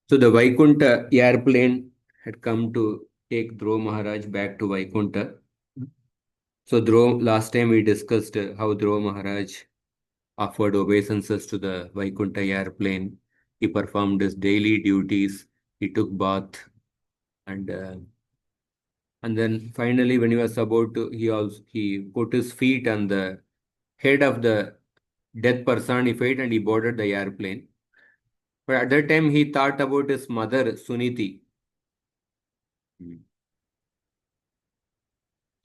So the Vaikuntha airplane had come to take Dhruva Maharaj back to Vaikuntha. So Dhruva, last time we discussed how Dhruva Maharaj offered obeisances to the Vaikuntha airplane. He performed his daily duties. He took bath, and then finally, when he was about to, he put his feet on the head of the death personified, and he boarded the airplane. But at that time, he thought about his mother Suniti. Hmm.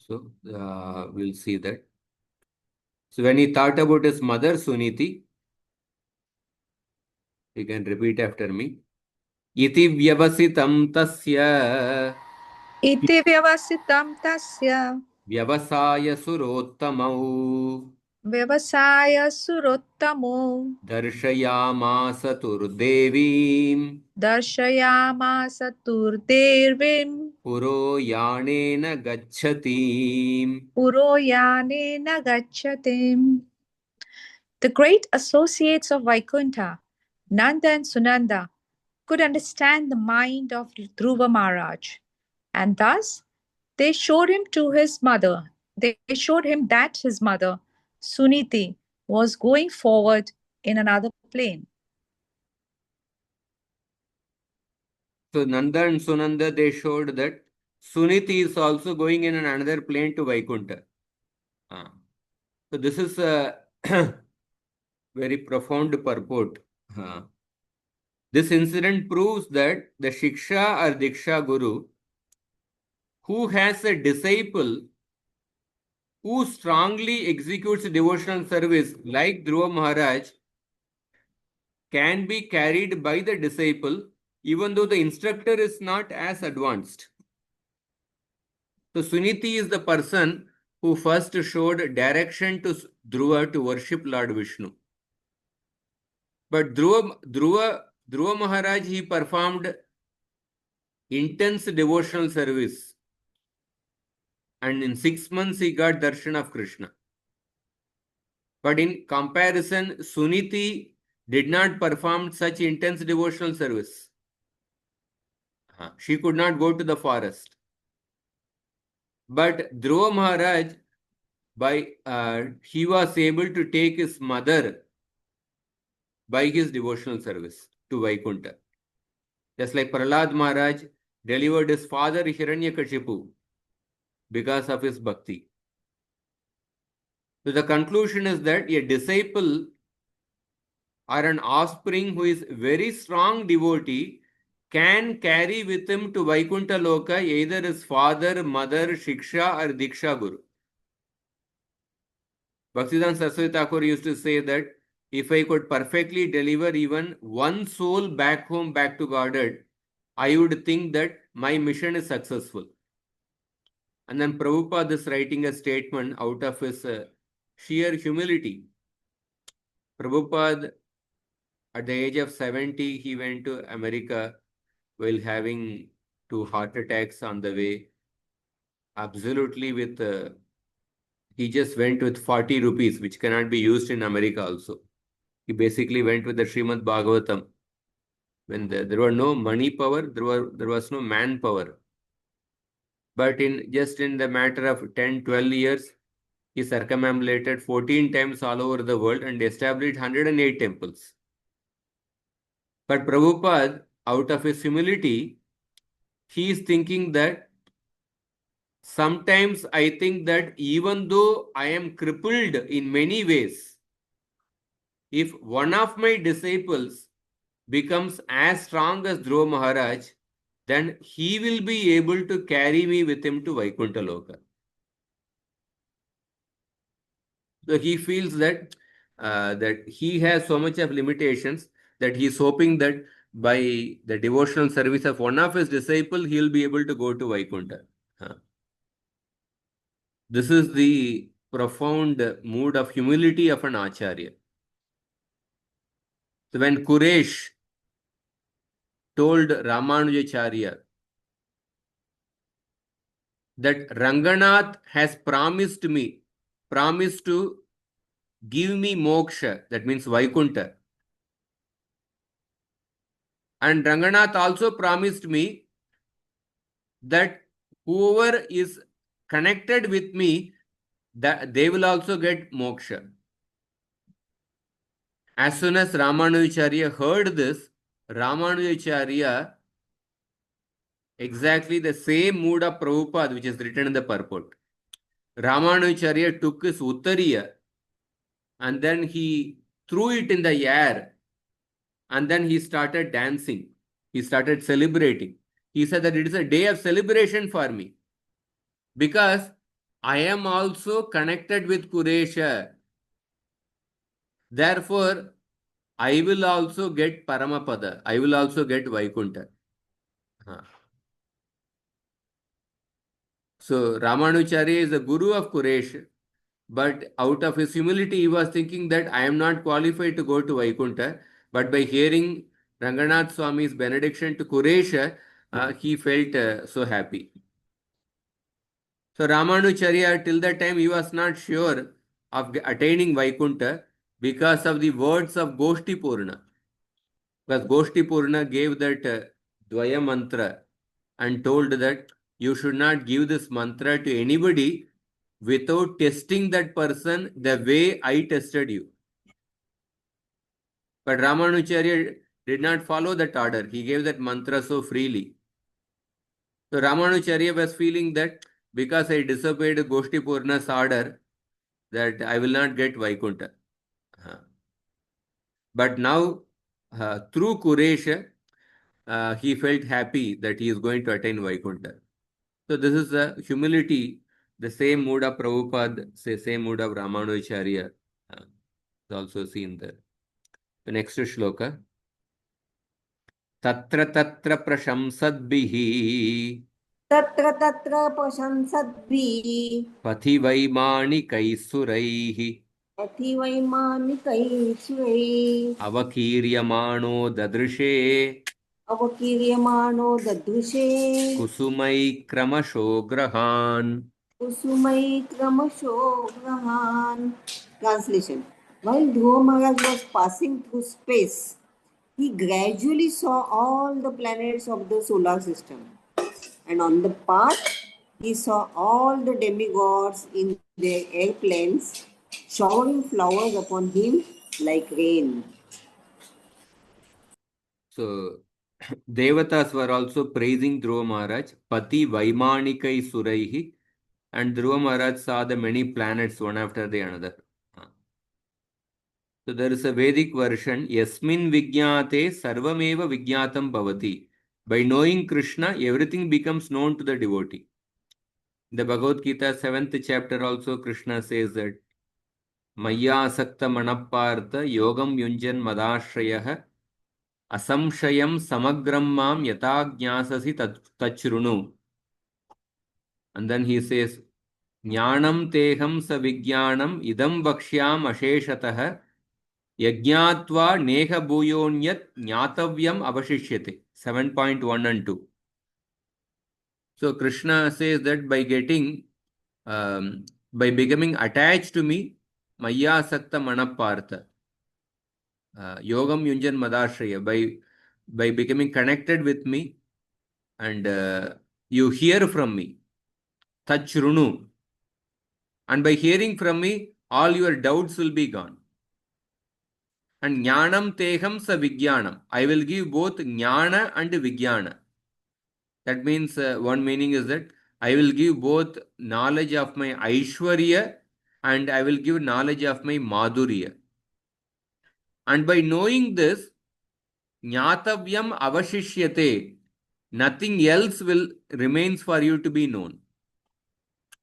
So we'll see that. So when he thought about his mother Suniti, you can repeat after me. Iti vyavasitam tasya इति व्यवसितं तस्य vyavasaya surottamau व्यवसायसुरोत्तमो darshayamasa turdevim दर्शयामास तुर्देवीं पुरो यानेन गच्छतीम्. पुरोयानेन गच्छतिम्. The great associates of Vaikuntha, Nanda and Sunanda, could understand the mind of Dhruva Maharaj, and thus they showed him to his mother. They showed him that his mother, Suniti, was going forward in another plane. So Nanda and Sunanda, they showed that Suniti is also going in another plane to Vaikuntha. Ah. So this is a very profound purport. Ah. This incident proves that the Shiksha or Diksha Guru, who has a disciple who strongly executes devotional service like Dhruva Maharaj, can be carried by the disciple even though the instructor is not as advanced. So Suniti is the person who first showed direction to Dhruva to worship Lord Vishnu. But Dhruva Maharaj, he performed intense devotional service. And in 6 months, he got darshan of Krishna. But in comparison, Suniti did not perform such intense devotional service. She could not go to the forest. But Dhruva Maharaj, he was able to take his mother by his devotional service to Vaikuntha. Just like Prahlad Maharaj delivered his father Hiranyakashipu because of his bhakti. So the conclusion is that a disciple or an offspring who is very strong devotee can carry with him to Vaikuntha Loka either his father, mother, Shiksha or Diksha Guru. Bhaktivedanta Saraswati Thakur used to say that if I could perfectly deliver even one soul back home, back to Godhead, I would think that my mission is successful. And then Prabhupada is writing a statement out of his sheer humility. Prabhupada, at the age of 70, he went to America while having 2 heart attacks on the way. Absolutely he just went with 40 rupees, which cannot be used in America also. He basically went with the Srimad Bhagavatam. When there were no money power, there was no manpower. But in the matter of 10, 12 years, he circumambulated 14 times all over the world and established 108 temples. But Prabhupada, out of his humility, he is thinking that sometimes I think that even though I am crippled in many ways, if one of my disciples becomes as strong as Dhruva Maharaj, then he will be able to carry me with him to Vaikuntha Loka. So he feels that that he has so much of limitations that he is hoping that by the devotional service of one of his disciples, he will be able to go to Vaikuntha. This is the profound mood of humility of an Acharya. So when Kuresh told Ramanujacharya that Ranganath has promised to give me moksha, that means Vaikuntha. And Ranganath also promised me that whoever is connected with me, that they will also get moksha. As soon as Ramanujacharya heard this, Ramanujacharya, exactly the same mood of Prabhupada which is written in the purport. Ramanujacharya took his uttariya and then he threw it in the air and then he started dancing. He started celebrating. He said that it is a day of celebration for me because I am also connected with Kuresha. Therefore, I will also get Paramapada. I will also get Vaikuntha. So Ramanujarya is the guru of Kuresh, but out of his humility, he was thinking that I am not qualified to go to Vaikuntha. But by hearing Ranganath Swami's benediction to Kuresha, he felt so happy. So Ramanujarya, till that time, he was not sure of attaining Vaikuntha because of the words of Goshti Purna. Because Goshti Purna gave that Dvaya mantra and told that you should not give this mantra to anybody without testing that person the way I tested you. But Ramanujarya did not follow that order. He gave that mantra so freely. So Ramanujarya was feeling that because I disobeyed Goshti Purna's order, that I will not get Vaikuntha. But now, through Kuresha, he felt happy that he is going to attain Vaikuntha. So this is the humility, the same mood of Prabhupada, same mood of Ramanujacharya is also seen there. The next shloka. Tatra tatra prashamsadbihi तत्र तत्र प्रशंसद्भिः pathi vaimanikai अतिवैमानिकैः सुरैः avakiryamano dadrishe अवकीर्यमाणो ददृशे kusumai kramasho grahan. कुसुमै क्रमशो ग्रहान्. Translation. While Dhruva Maharaj was passing through space, he gradually saw all the planets of the solar system. And on the path, he saw all the demigods in their airplanes showering flowers upon him like rain. So Devatas were also praising Dhruva Maharaj, Pati Vaimanikai Suraihi, and Dhruva Maharaj saw the many planets one after the another. So there is a Vedic version, Yasmin Vigyate Sarvameva Vigyatam Bhavati. By knowing Krishna, everything becomes known to the devotee. In the Bhagavad Gita, 7th chapter also, Krishna says that Maya Sakta Manapartha Yogam Yunjan Madashrayah Asamshayam Samagram Mam Yata Jnasasi Tachrunu. And then he says, Jnanam Teham Savigyanam Idam Vakshyam Asheshatah Yajnatva Neha Bhuyonyat Jnatavyam Avashishyate. 7.1 and 2. So Krishna says that by becoming attached to me, Maya Sakta Manapartha, Yogam Yunjan Madashraya, by becoming connected with me and you hear from me, Tachrunu, and by hearing from me, all your doubts will be gone. And Jnanam Teham Sa Vigyanam, I will give both Jnana and Vigyana. That means one meaning is that I will give both knowledge of my Aishwarya and I will give knowledge of my Madhurya. And by knowing this, Jnatavyam Avashishyate, nothing else will remains for you to be known.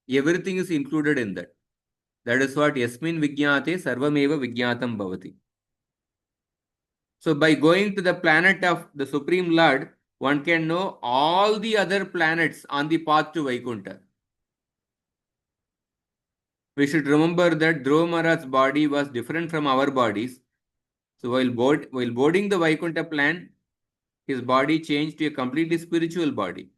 Everything is included in that. That is what Yasmin Vigyate Sarvameva Vigyatam Bhavati. So by going to the planet of the Supreme Lord, one can know all the other planets on the path to Vaikuntha. We should remember that Dhruva Maharaj's body was different from our bodies. So while boarding the Vaikuntha plan, his body changed to a completely spiritual body.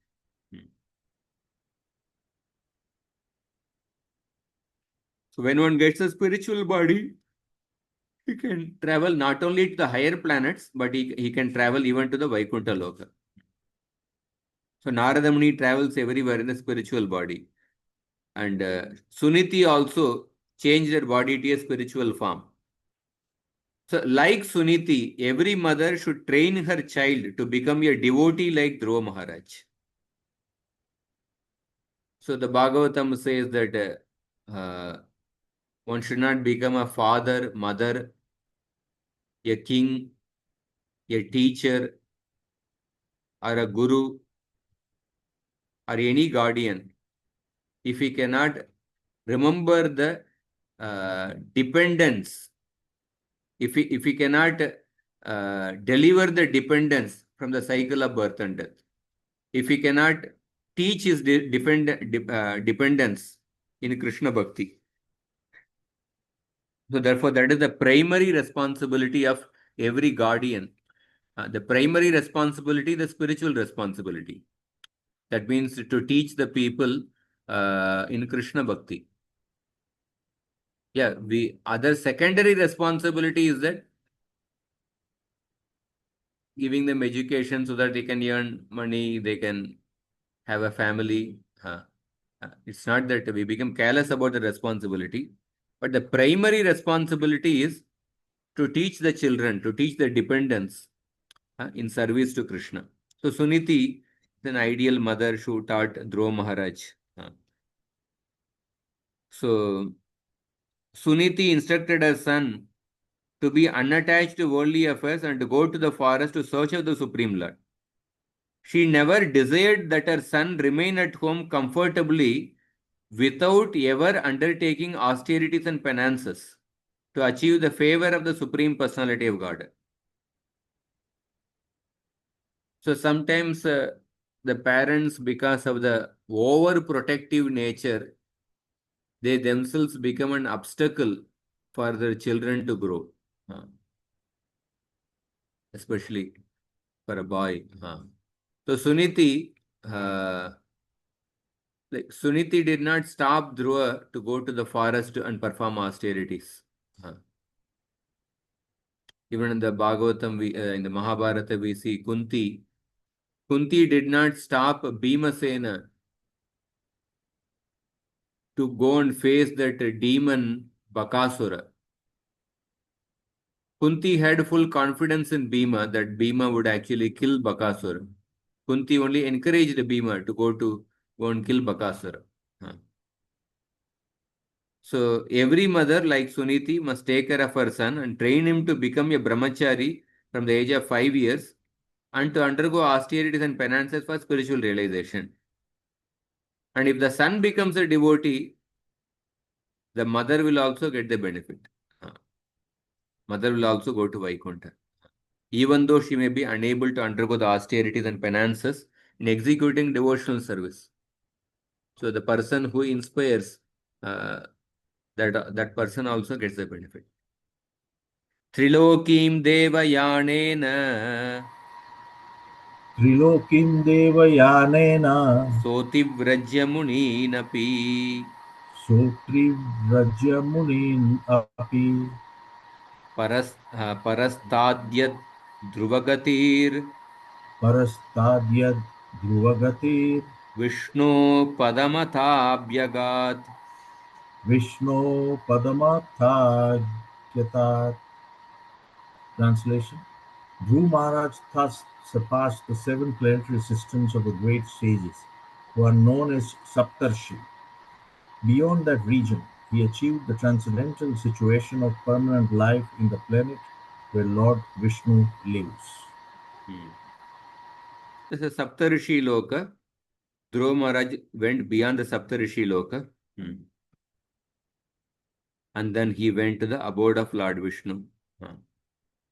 So when one gets a spiritual body, He can travel not only to the higher planets, but he can travel even to the Vaikuntha Loka. So Narada Muni travels everywhere in the spiritual body. And Suniti also changed her body to a spiritual form. So like Suniti, every mother should train her child to become a devotee like Dhruva Maharaj. So the Bhagavatam says that one should not become a father, mother, a king, a teacher, or a guru, or any guardian if he cannot remember the dependence, if he cannot deliver the dependence from the cycle of birth and death, if he cannot teach his dependence in Krishna Bhakti. So therefore, that is the primary responsibility of every guardian. The primary responsibility, the spiritual responsibility. That means to teach the people in Krishna Bhakti. Yeah, other secondary responsibility is that giving them education so that they can earn money, they can have a family. It's not that we become careless about the responsibility, but the primary responsibility is to teach the children, to teach the dependents in service to Krishna. So Suniti is an ideal mother who taught Dhruva Maharaj. So Suniti instructed her son to be unattached to worldly affairs and to go to the forest to search of the Supreme Lord. She never desired that her son remain at home comfortably without ever undertaking austerities and penances to achieve the favor of the Supreme Personality of God. So sometimes the parents, because of the overprotective nature, they themselves become an obstacle for their children to grow, especially for a boy. So Suniti, Suniti did not stop Dhruva to go to the forest and perform austerities. Even in the Bhagavatam, in the Mahabharata, we see Kunti. Kunti did not stop Bhimasena to go and face that demon Bakasura. Kunti had full confidence in Bhima that Bhima would actually kill Bakasura. Kunti only encouraged Bhima to go and kill Bakasura. So every mother like Suniti must take care of her son and train him to become a brahmachari from the age of 5 years and to undergo austerities and penances for spiritual realization. And if the son becomes a devotee, the mother will also get the benefit. Mother will also go to Vaikuntha. Even though she may be unable to undergo the austerities and penances in executing devotional service. So the person who inspires, that person also gets the benefit. Trilokim Devayanena Trilokim Devayanena Sotivrajya Muninapi Sotrivrajya Munin Api Parastadyat Dhruvagatir Parastadyad Dhruvagatir Vishnu Padamatabhyagat. Vishnu Padamathajatat. Translation: Dhruv Maharaj thus surpassed the 7 planetary systems of the great sages, who are known as Saptarshi. Beyond that region, he achieved the transcendental situation of permanent life in the planet where Lord Vishnu lives. This is Saptarishi Loka. Dhruva Maharaj went beyond the Saptarishi Loka. And then he went to the abode of Lord Vishnu.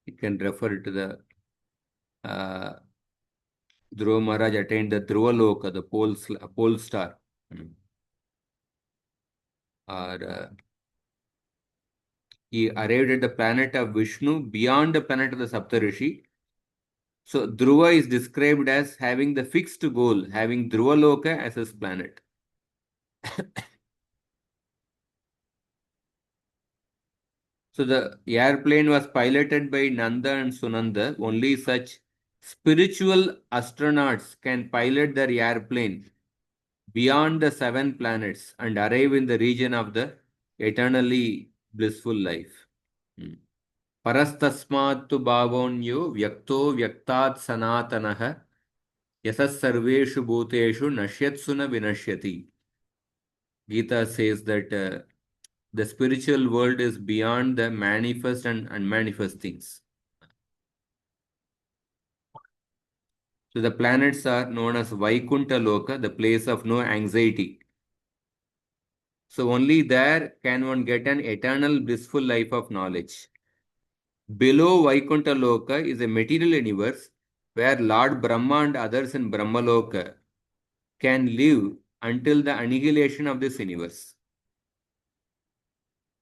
You can refer to the Dhruva Maharaj attained the Dhruva Loka, the pole star. Or he arrived at the planet of Vishnu beyond the planet of the Saptarishi. So Dhruva is described as having the fixed goal, having Dhruva Loka as his planet. So the airplane was piloted by Nanda and Sunanda. Only such spiritual astronauts can pilot their airplane beyond the 7 planets and arrive in the region of the eternally blissful life. Parastasmattu bhavonyo vyakto vyaktat sanatanaha yasas sarveshu bhuteshu nashyatsuna vinashyati. Gita says that the spiritual world is beyond the manifest and unmanifest things. So the planets are known as Vaikuntha Loka, the place of no anxiety. So only there can one get an eternal blissful life of knowledge. Below Vaikuntha Loka is a material universe where Lord Brahma and others in Brahmaloka can live until the annihilation of this universe.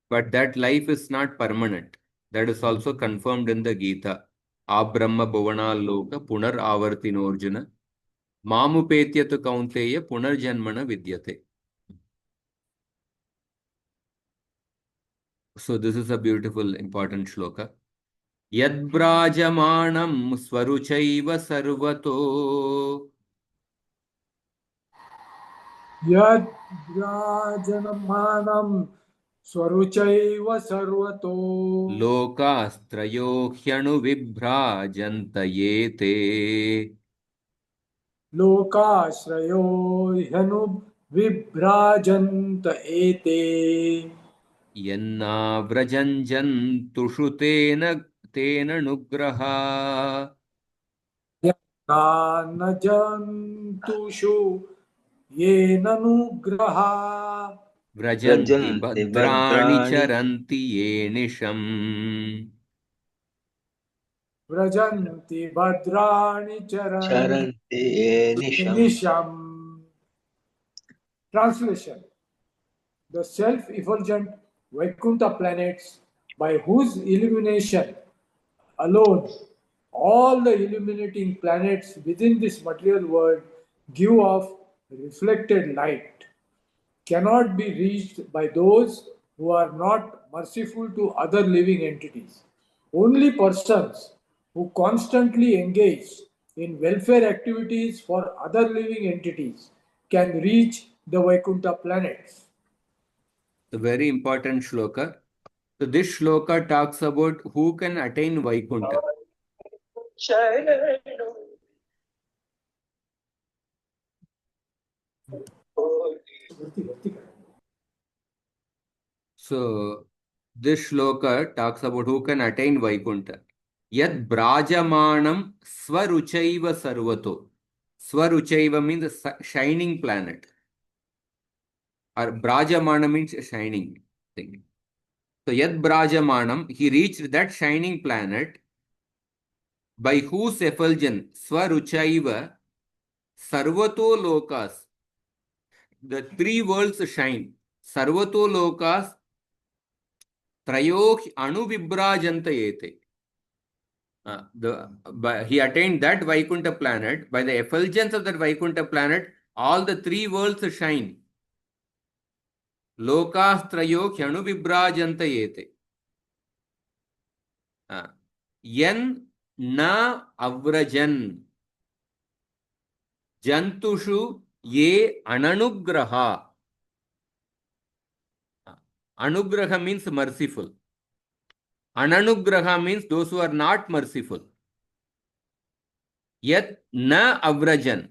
But that life is not permanent. That is also confirmed in the Gita. Abrahma Bhuvanal Loka Punar Avartinorjuna Mamupetyatu Kaunteya Punarjanmana Vidyate. So this is a beautiful, important shloka. Yadbrajamanam swaruchaiva sarvato Yad Rajanam Swaruchaiva Sarvato lokastrayo hyanu vibhrajantayete Lokashrayo Hanu Vibrajanta Ete yanna vrajanjantushu tena nugraha Najantushu Yenanugraha vrajanti व्रजन्ति bhadrani भद्राणि charanti yenisham. Vrajanti Bhadrani Charanti चरन्ति ये निशम् Nisham. Translation: the self-effulgent Vaikuntha planets, by whose illumination alone all the illuminating planets within this material world give off reflected light, cannot be reached by those who are not merciful to other living entities. Only persons who constantly engage in welfare activities for other living entities can reach the Vaikuntha planets. The very important shloka. So this shloka talks about who can attain Vaikuntha. So this shloka talks about who can attain Vaikuntha. Yad brajamanam swaruchaiva sarvato. Swaruchaiva means a shining planet. Or brajamana means a shining thing. So Yad brajamanam, he reached that shining planet by whose effulgence swaruchaiva sarvato lokas. The 3 worlds shine. Sarvato lokas trayoh anuvibrajantayete. He attained that Vaikuntha planet. By the effulgence of that Vaikuntha planet, all the 3 worlds shine. Lokas trayoh anuvibrajantayete. Yan na avrajan jantushu ye ananugraha. Anugraha means merciful. Ananugraha means those who are not merciful. Yat na avrajan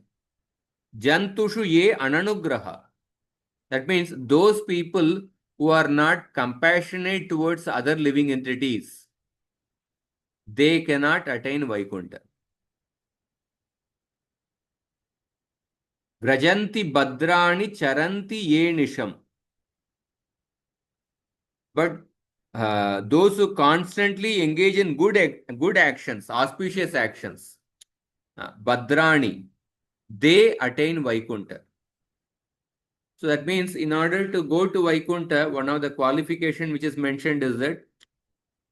jantushu ye ananugraha. That means those people who are not compassionate towards other living entities, they cannot attain Vaikuntha. Vrajanti bhadrani charanti ye nisham. But those who constantly engage in good actions, auspicious actions, bhadrani, they attain Vaikuntha. So that means in order to go to Vaikuntha, one of the qualification which is mentioned is that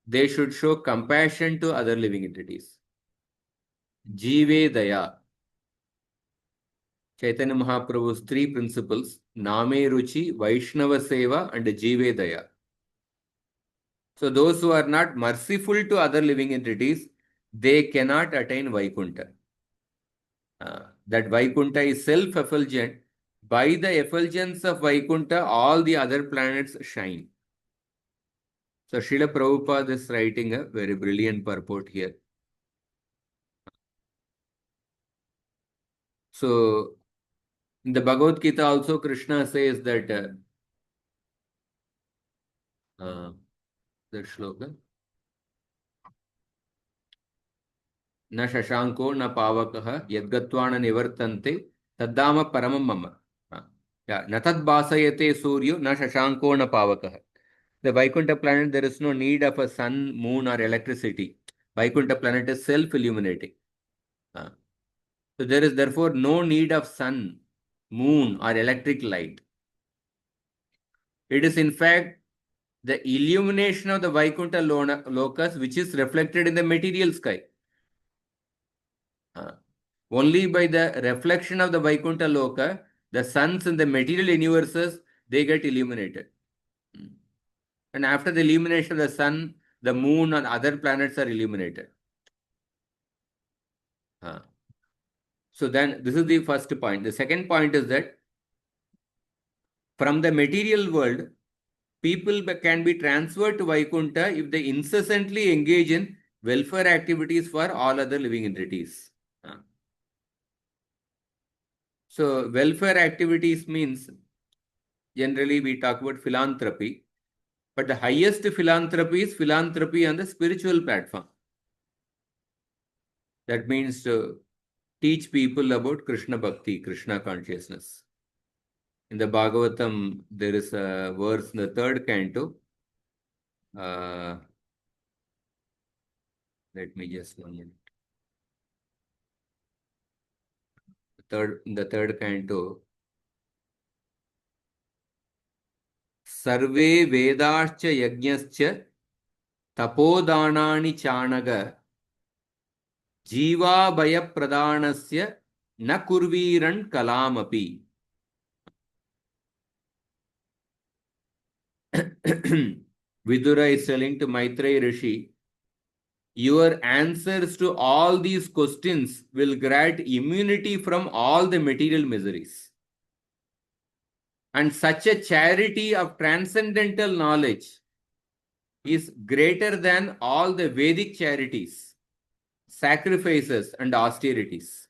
they should show compassion to other living entities. Jive Daya. Chaitanya Mahaprabhu's 3 principles, Name Ruchi, Vaishnava Seva and Jive Daya. So those who are not merciful to other living entities, they cannot attain vaikuntha. That vaikuntha is self-effulgent. By the effulgence of vaikuntha, all the other planets shine. So Srila Prabhupada is writing a very brilliant purport here. So in the Bhagavad Gita also Krishna says that that shloka, न शशांको न पावकः यद्गत्वा न निवर्तन्ते तद्धाम परमं मम. न तद्भासयते सूर्यो न शशांको न पावकः. The Vaikuntha planet, there is no need of a sun, moon, or electricity. Vaikuntha planet is self-illuminating. So there is therefore no need of sun, moon, or electric light. It is in fact the illumination of the Vaikuntha locus which is reflected in the material sky. Only by the reflection of the Vaikuntha loka, the suns in the material universes, they get illuminated. And after the illumination of the sun, the moon and other planets are illuminated. So then this is the first point. The second point is that from the material world, people can be transferred to Vaikuntha if they incessantly engage in welfare activities for all other living entities. So welfare activities means generally we talk about philanthropy, but the highest philanthropy is philanthropy on the spiritual platform. That means to teach people about Krishna Bhakti, Krishna consciousness. In the Bhagavatam, there is a verse in the third canto. Let me just 1 minute. In the third canto, Sarve Vedascha Yajnascha Tapodanani Chanaga Jiva Bhaya Pradhanasya Na Kurviran Kalamapi. Vidura is telling to Maitreya Rishi, your answers to all these questions will grant immunity from all the material miseries. And such a charity of transcendental knowledge is greater than all the Vedic charities, sacrifices, and austerities.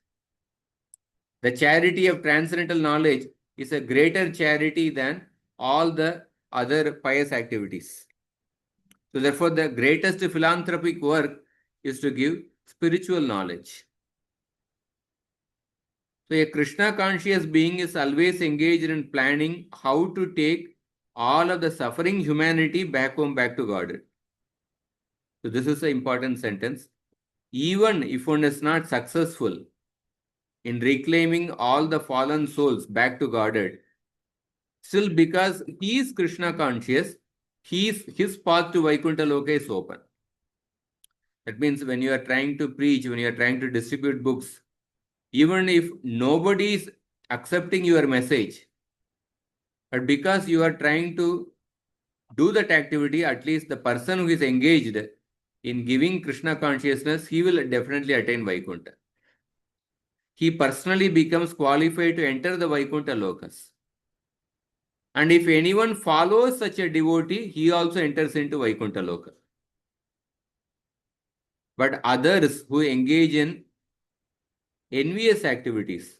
The charity of transcendental knowledge is a greater charity than all the other pious activities. So therefore, the greatest philanthropic work is to give spiritual knowledge. So a Krishna conscious being is always engaged in planning how to take all of the suffering humanity back home, back to God. So this is an important sentence. Even if one is not successful in reclaiming all the fallen souls back to Godhead, still because he is Krishna conscious, his path to Vaikuntha Loka is open. That means when you are trying to preach, when you are trying to distribute books, even if nobody is accepting your message, but because you are trying to do that activity, at least the person who is engaged in giving Krishna consciousness, he will definitely attain Vaikuntha. He personally becomes qualified to enter the Vaikuntha lokas. And if anyone follows such a devotee, he also enters into Vaikuntha loka. But others who engage in envious activities,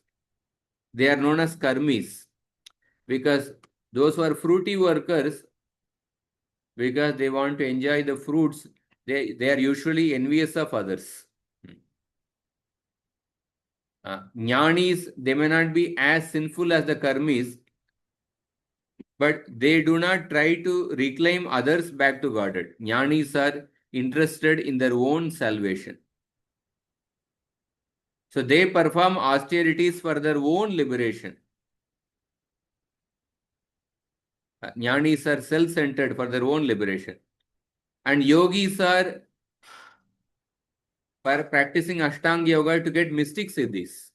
they are known as karmis, because those who are fruity workers, because they want to enjoy the fruits, they are usually envious of others. Jnanis, they may not be as sinful as the karmis, but they do not try to reclaim others back to Godhead. Jnanis are interested in their own salvation. So they perform austerities for their own liberation. Jnanis are self-centered for their own liberation. And yogis are practicing Ashtanga Yoga to get mystic siddhis.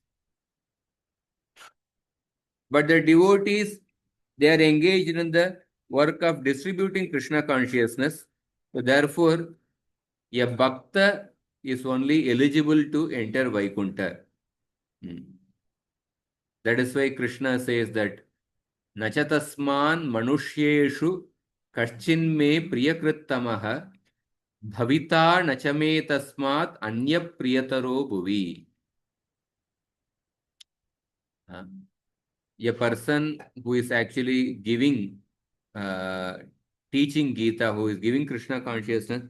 But the devotees, they are engaged in the work of distributing Krishna consciousness So therefore, a bhakta is only eligible to enter Vaikuntha. That is why Krishna says that Nachatasman manushyeshu kaschinme priyakrittamaha bhavita nachame tasmat anya priyataro bhuvi. A person who is actually giving, teaching Gita, who is giving Krishna consciousness,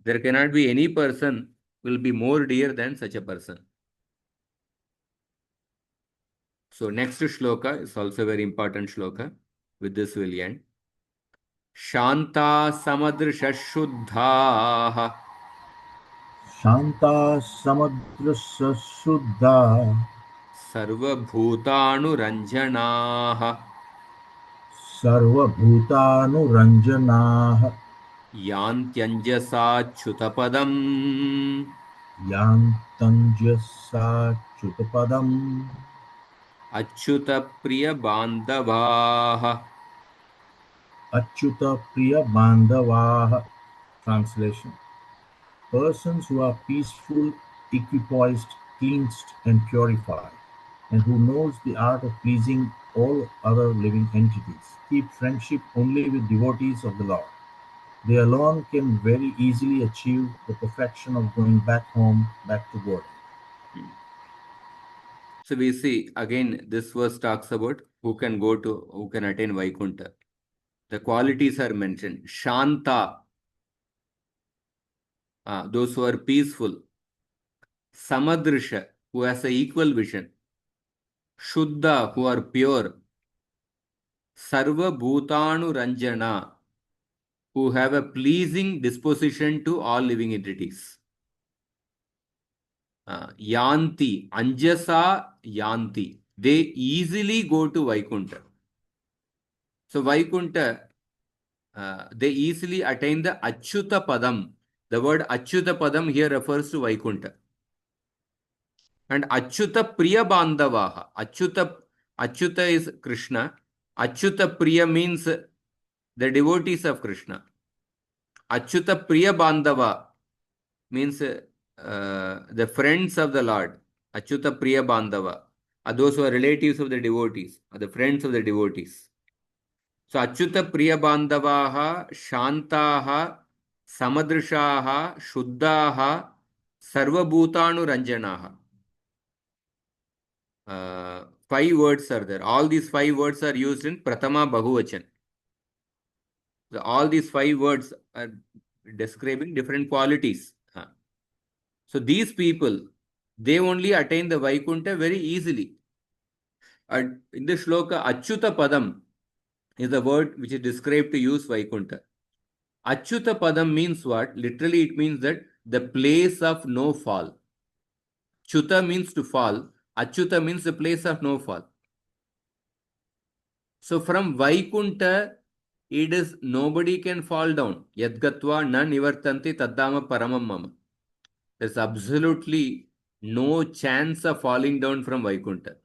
there cannot be any person will be more dear than such a person. So next shloka is also a very important shloka. With this we'll end. Shanta samadrisha shuddha Shanta Samadrisa Shuddha sarva bhutanu ranjanaha Sarva Bhutanu Ranjanaha yantyanjasa chutapadam Yantanjasa Chutapadam achyuta priya bandavaha. Achyuta Priya Bandavaha. Translation: persons who are peaceful, equipoised, cleansed, and purified, and who knows the art of pleasing all other living entities, keep friendship only with devotees of the Lord. They alone can very easily achieve the perfection of going back home, back to God. So we see again this verse talks about who can attain Vaikuntha. The qualities are mentioned. Shanta, those who are peaceful. Samadrisha, who has a equal vision. Shuddha, who are pure. Sarva Bhutanu Ranjana, who have a pleasing disposition to all living entities. Yanti, Anjasa Yanti, they easily go to Vaikuntha. So Vaikuntha, they easily attain the Achyuta Padam. The word Achyuta Padam here refers to Vaikuntha. And Achyuta Priya Bandavaha. Achyuta is Krishna. Achyuta Priya means the devotees of Krishna. Achyuta Priya Bandava means the friends of the Lord. Achyuta Priya Bandava are those who are relatives of the devotees, are the friends of the devotees. So Achyuta Priya Bandavaha, Shantaha, Samadrishaha, Shuddhaha, Sarvabhutanu Ranjanaha. 5 words are there. All these 5 words are used in Pratama Bahuvachan. So all these 5 words are describing different qualities. So these people, they only attain the Vaikuntha very easily. And in the shloka, Achyuta Padam is the word which is described to use Vaikuntha. Achyuta Padam means what? Literally it means that the place of no fall. Chuta means to fall. Achyuta means the place of no fall. So from Vaikuntha, it is nobody can fall down. Yadgatva na nivartanti taddama paramam mama. There's absolutely no chance of falling down from Vaikuntha.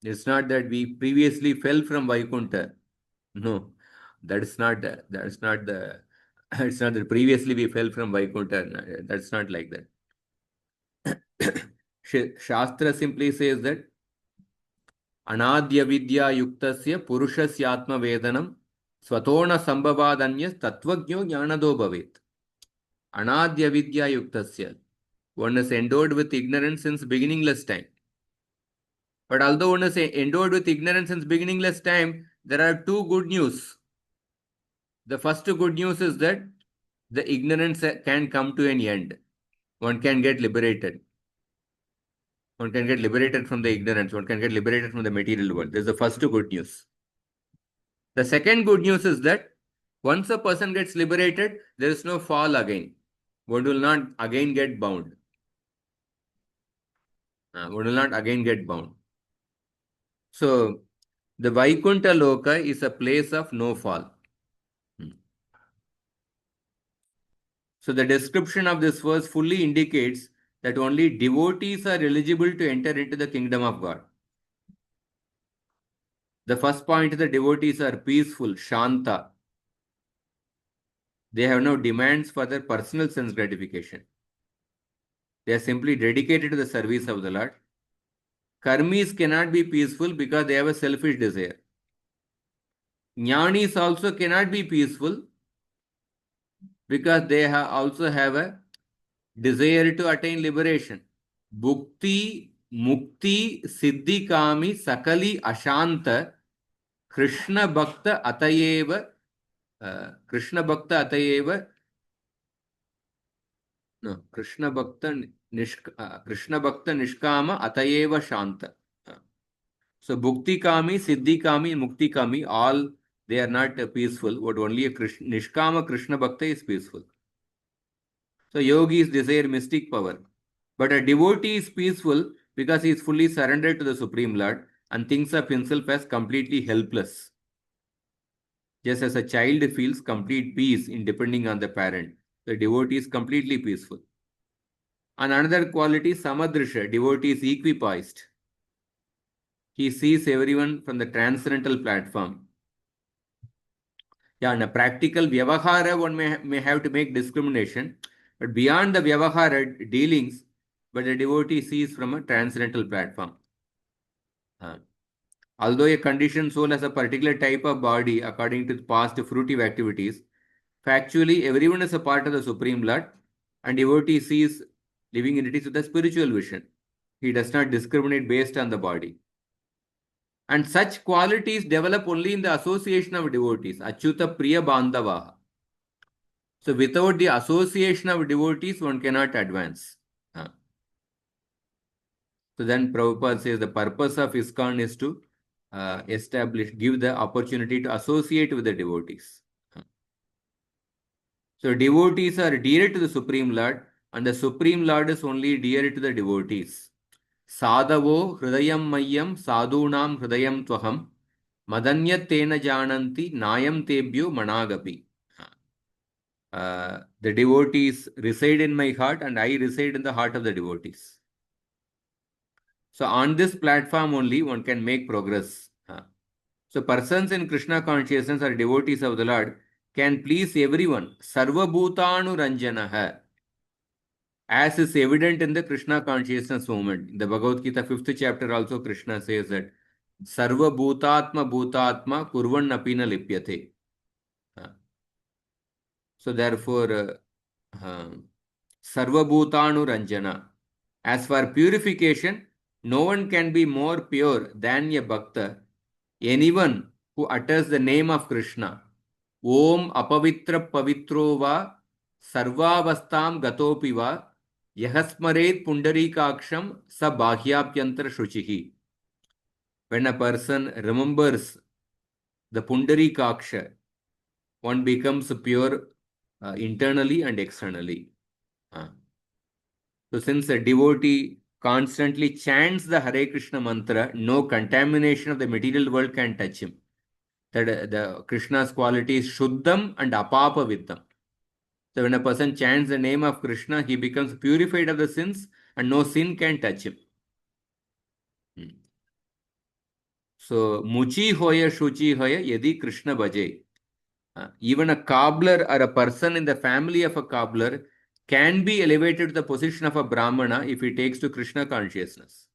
It's not that we previously fell from Vaikuntha. No, it's not that previously we fell from Vaikuntha. That's not like that. Shastra simply says that Anadya vidya yuktasya purushasya vedanam svatona sambhavadanya tattvajno jnanado bhavet. Anadya vidya yuktasya. One is endowed with ignorance since beginningless time. But although one is endowed with ignorance since beginningless time, there are 2 good news. The first good news is that the ignorance can come to an end. One can get liberated. One can get liberated from the ignorance. One can get liberated from the material world. This is the first good news. The second good news is that once a person gets liberated, there is no fall again. One will not again get bound. One will not again get bound. So, the Vaikuntha Loka is a place of no fall. So, the description of this verse fully indicates that only devotees are eligible to enter into the kingdom of God. The first point is the devotees are peaceful, Shanta. They have no demands for their personal sense gratification. They are simply dedicated to the service of the Lord. Karmis cannot be peaceful because they have a selfish desire. Jnanis also cannot be peaceful because they also have a desire to attain liberation. Bhukti, Mukti, Siddhi Kami, Sakali, Ashanta, Krishna Bhakta Atayeva, Krishna Bhakta Atayeva, no, Krishna Bhakta Nishkama Atayeva Shanta. So Bhukti Kami, Siddhi Kami, and Mukti Kami, all they are not peaceful, but only a Nishkama Krishna Bhakta is peaceful. So yogis desire mystic power. But a devotee is peaceful because he is fully surrendered to the Supreme Lord and thinks of himself as completely helpless. Just as a child feels complete peace in depending on the parent, the devotee is completely peaceful. And another quality, Samadrisha, devotee is equipoised. He sees everyone from the transcendental platform. Yeah, in a practical vyavahara, one may have to make discrimination, but beyond the vyavahara dealings, but the devotee sees from a transcendental platform. Although a conditioned soul has a particular type of body according to past fruitive activities, factually everyone is a part of the Supreme Lord, and devotee sees living entities with a spiritual vision. He does not discriminate based on the body. And such qualities develop only in the association of devotees. Achyuta Priya Bandhavaha. So without the association of devotees, one cannot advance. So then Prabhupada says the purpose of ISKCON is to give the opportunity to associate with the devotees. So devotees are dear to the Supreme Lord, and the Supreme Lord is only dear to the devotees. Sadhavo hridayam mayyam sadhunam hridayam tvaham madanyatena jananti nayam tebhyo managapi. The devotees reside in my heart and I reside in the heart of the devotees. So on this platform only one can make progress. So persons in Krishna consciousness or devotees of the Lord can please everyone. Sarva bhutanu ranjanaha. As is evident in the Krishna consciousness movement. In the Bhagavad Gita 5th chapter also Krishna says that Sarva bhutatma bhutatma kurvan apina lipyate. So therefore Sarva bhutanu ranjana. As for purification, no one can be more pure than a bhakta. Anyone who utters the name of Krishna, Om apavitra pavitro va sarvavastam gatopi va yahasmaret pundarikaksham sa bhahyapyantra shuchihi. When a person remembers the pundarikaksha, one becomes pure internally and externally. So since a devotee constantly chants the Hare Krishna mantra, no contamination of the material world can touch him. That the Krishna's quality is Shuddham and Apapa Viddham. So when a person chants the name of Krishna, he becomes purified of the sins and no sin can touch him. So Muchi Hoya Shuchi Hoya Yadi Krishna Bhaje. Even a cobbler or a person in the family of a cobbler can be elevated to the position of a Brahmana if he takes to Krishna consciousness.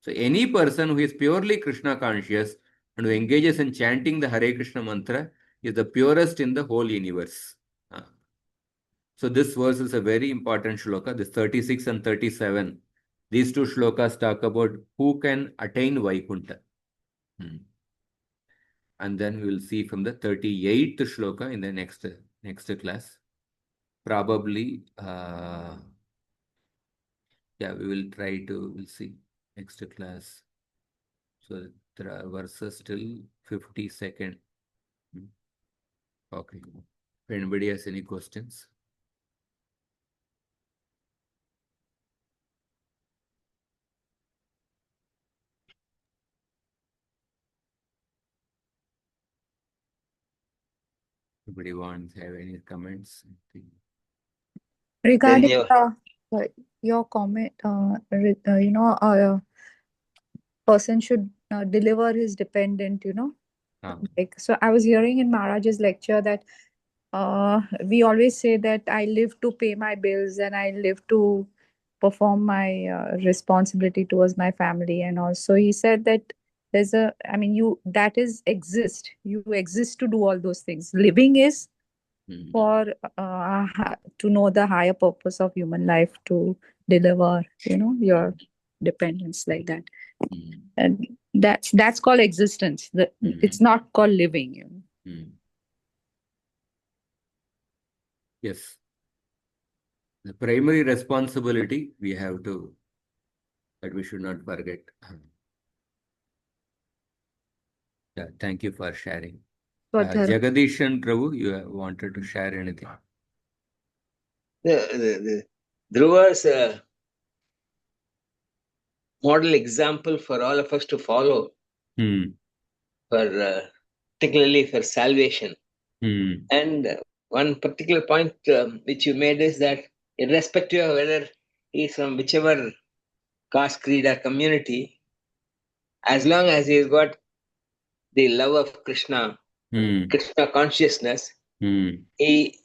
So any person who is purely Krishna conscious and who engages in chanting the Hare Krishna mantra is the purest in the whole universe. So this verse is a very important shloka, this 36 and 37. These two shlokas talk about who can attain Vaikuntha. And then we will see from the 38th shloka in the next class. Probably, yeah, we will try to, we'll see next class. So there are verses till 52nd. Okay. If anybody has any questions. Anybody wants to have any comments? Regarding Then your comment, person should deliver his dependent, Ah. like, so I was hearing in Maharaj's lecture that We always say that I live to pay my bills and I live to perform my responsibility towards my family. And also, he said that you that is exist. You exist to do all those things. Living is for to know the higher purpose of human life, to deliver, your dependence, like that. And that's called existence. It's not called living. Yes. The primary responsibility that we should not forget. Yeah, thank you for sharing. Jagadish and Prabhu, you wanted to share anything? The Dhruva's model example for all of us to follow, for particularly for salvation. And one particular point which you made is that irrespective of whether he's from whichever caste, creed, or community, as long as he's got the love of Krishna, Krishna consciousness, he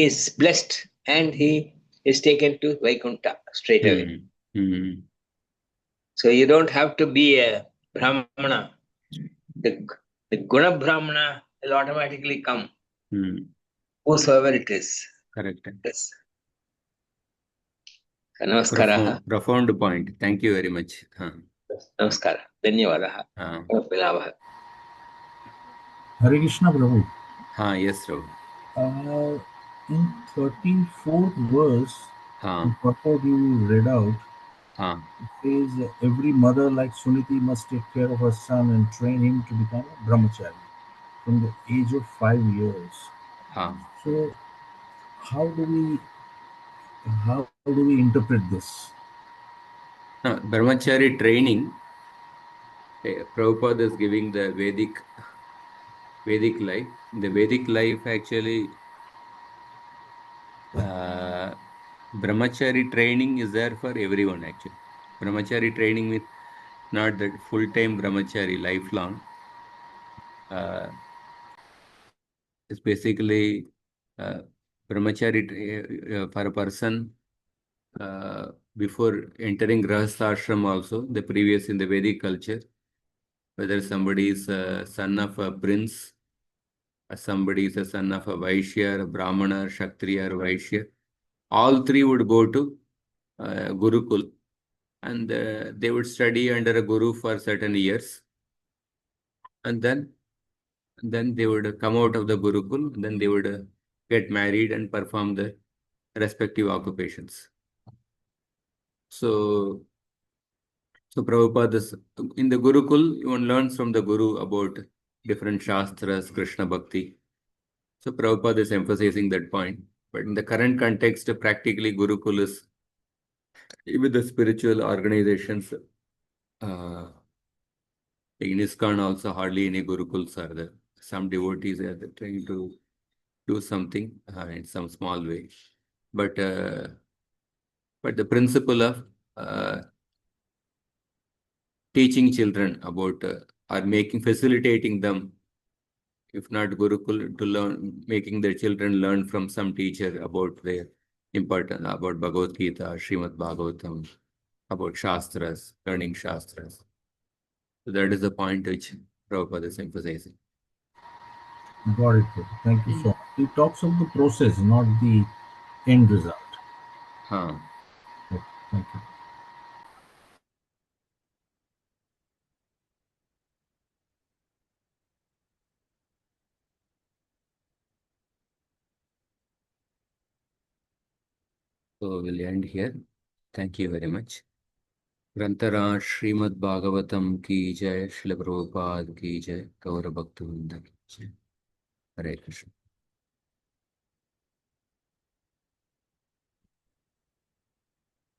is blessed and he is taken to Vaikuntha straight away. So you don't have to be a Brahmana. The Guna Brahmana will automatically come, whosoever it is. Correct. Yes. Namaskara. Profound point. Thank you very much. Namaskara. Dhanyavadaha. Hare Krishna, Prabhu. Yes, Prabhu. In 34th verse, the purport you read out, it says every mother like Suniti must take care of her son and train him to become a brahmachari from the age of 5 years. So, how do we interpret this? Brahmachari training, Prabhupada is giving the Vedic life. The Vedic life actually, Brahmachari training is there for everyone actually. Brahmachari training means not that full-time Brahmachari, lifelong. It's basically Brahmachari for a person before entering Grahastha ashram also, the previous in the Vedic culture, whether somebody is a son of a prince, or somebody is a son of a Vaishya, a Brahmana, Kshatriya, or Vaishya, all three would go to Gurukul, and they would study under a guru for certain years, and then they would come out of the Gurukul, and then they would get married and perform the respective occupations. So Prabhupada is, in the Gurukul, one learns from the Guru about different Shastras, Krishna Bhakti. So Prabhupada is emphasizing that point. But in the current context, practically Gurukul is, even the spiritual organizations, in ISKCON also hardly any Gurukuls are there. Some devotees are trying to do something in some small way. But the principle of teaching children about or facilitating them, if not Gurukul, to learn, making their children learn from some teacher about their importance, about Bhagavad Gita, Srimad Bhagavatam, about Shastras, learning Shastras. So that is the point which Prabhupada is emphasizing. Got it. Thank you so much. He talks of the process, not the end result. Okay, thank you. So we'll end here. Thank you very much. ग्रंथराज Shrimad Bhagavatam की जय, श्रील प्रभुपाद की जय, गौर भक्तवृंद की जय। हरे कृष्ण।